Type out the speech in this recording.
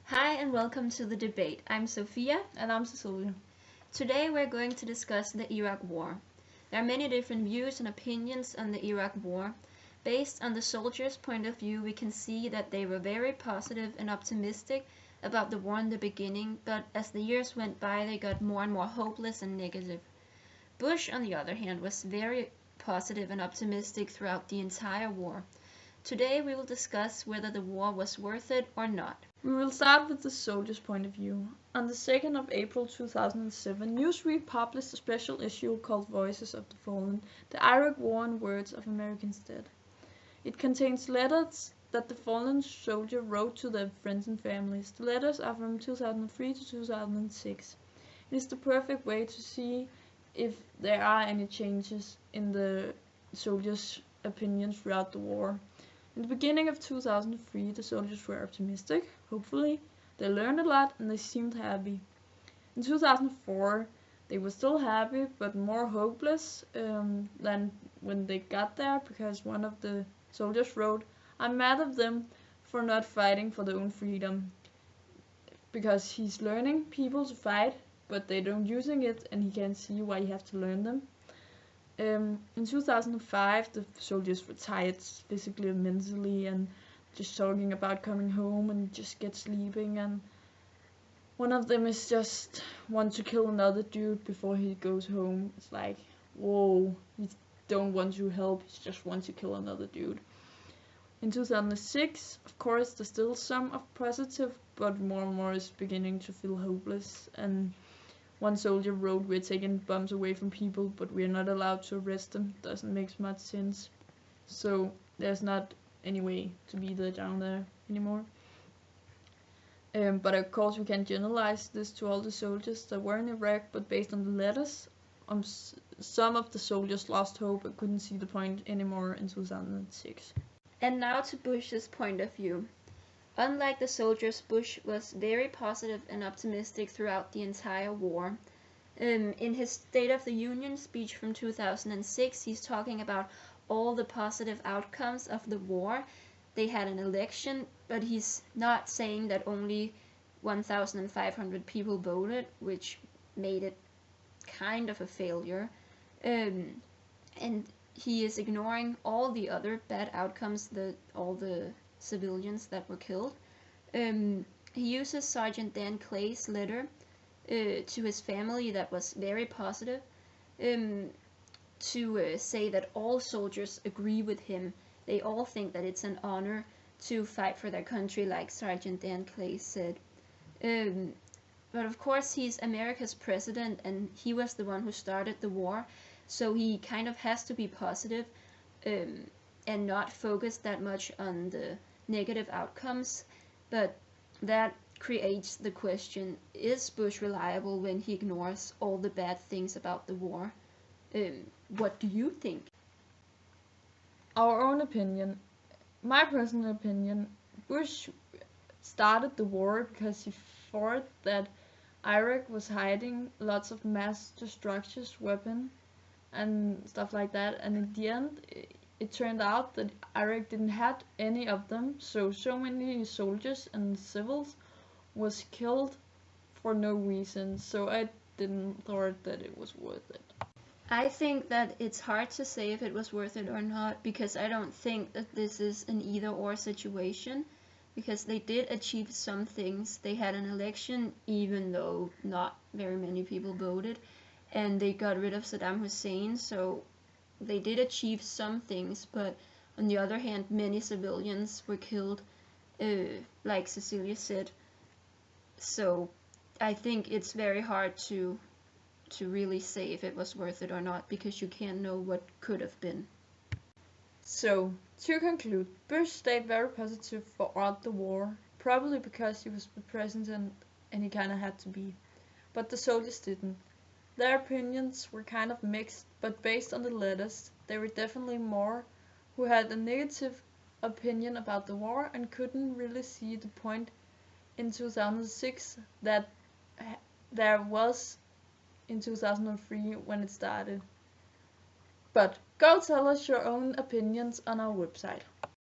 Hi and welcome to the debate. I'm Sophia. And I'm Cecilia. Today we're going to discuss the Iraq War. There are many different views and opinions on the Iraq War. Based on the soldiers' point of view, we can see that they were very positive and optimistic about the war in the beginning, but as the years went by they got more and more hopeless and negative. Bush, on the other hand, was very positive and optimistic throughout the entire war. Today we will discuss whether the war was worth it or not. We will start with the soldiers' point of view. On the 2nd of April 2007, Newsweek published a special issue called Voices of the Fallen, the Iraq War in Words of Americans Dead. It contains letters that the fallen soldier wrote to their friends and families. The letters are from 2003 to 2006. It is the perfect way to see if there are any changes in the soldiers' opinions throughout the war. In the beginning of 2003, the soldiers were optimistic, hopefully. They learned a lot and they seemed happy. In 2004, they were still happy but more hopeless than when they got there, because one of the soldiers wrote, "I'm mad at them for not fighting for their own freedom." Because he's learning people to fight, but they don't using it and he can't see why you have to learn them. In 2005, the soldiers were tired physically and mentally and just talking about coming home and just get sleeping, and one of them is just want to kill another dude before he goes home. It's like, whoa, you don't want to help, you just want to kill another dude. In 2006, of course, there's still some of positive, but more and more is beginning to feel hopeless. And one soldier wrote, "We're taking bombs away from people, but we're not allowed to arrest them." Doesn't make much sense. So there's not any way to be there down there anymore. But of course we can generalize this to all the soldiers that were in Iraq, but based on the letters, some of the soldiers lost hope and couldn't see the point anymore in 2006. And now to Bush's point of view. Unlike the soldiers, Bush was very positive and optimistic throughout the entire war. In his State of the Union speech from 2006, he's talking about all the positive outcomes of the war. They had an election, but he's not saying that only 1,500 people voted, which made it kind of a failure. And he is ignoring all the other bad outcomes, all the civilians that were killed. He uses Sergeant Dan Clay's letter to his family that was very positive to say that all soldiers agree with him. They all think that it's an honor to fight for their country, like Sergeant Dan Clay said. But of course he's America's president and he was the one who started the war, so he kind of has to be positive and not focus that much on the negative outcomes. But that creates the question, is Bush reliable when he ignores all the bad things about the war? What do you think? Our own opinion, my personal opinion, Bush started the war because he thought that Iraq was hiding lots of mass destruction weapons and stuff like that, and in the end it turned out that Iraq didn't have any of them, so many soldiers and civils was killed for no reason, so I didn't thought that it was worth it. I think that it's hard to say if it was worth it or not, because I don't think that this is an either-or situation, because they did achieve some things. They had an election even though not very many people voted, and they got rid of Saddam Hussein, so they did achieve some things, but on the other hand many civilians were killed, like Cecilia said. So I think it's very hard to really say if it was worth it or not, because you can't know what could have been. So, to conclude, Bush stayed very positive throughout the war, probably because he was the president and he kinda had to be. But the soldiers didn't. Their opinions were kind of mixed, but based on the letters, there were definitely more who had a negative opinion about the war and couldn't really see the point in 2006 that there was in 2003 when it started. But go tell us your own opinions on our website.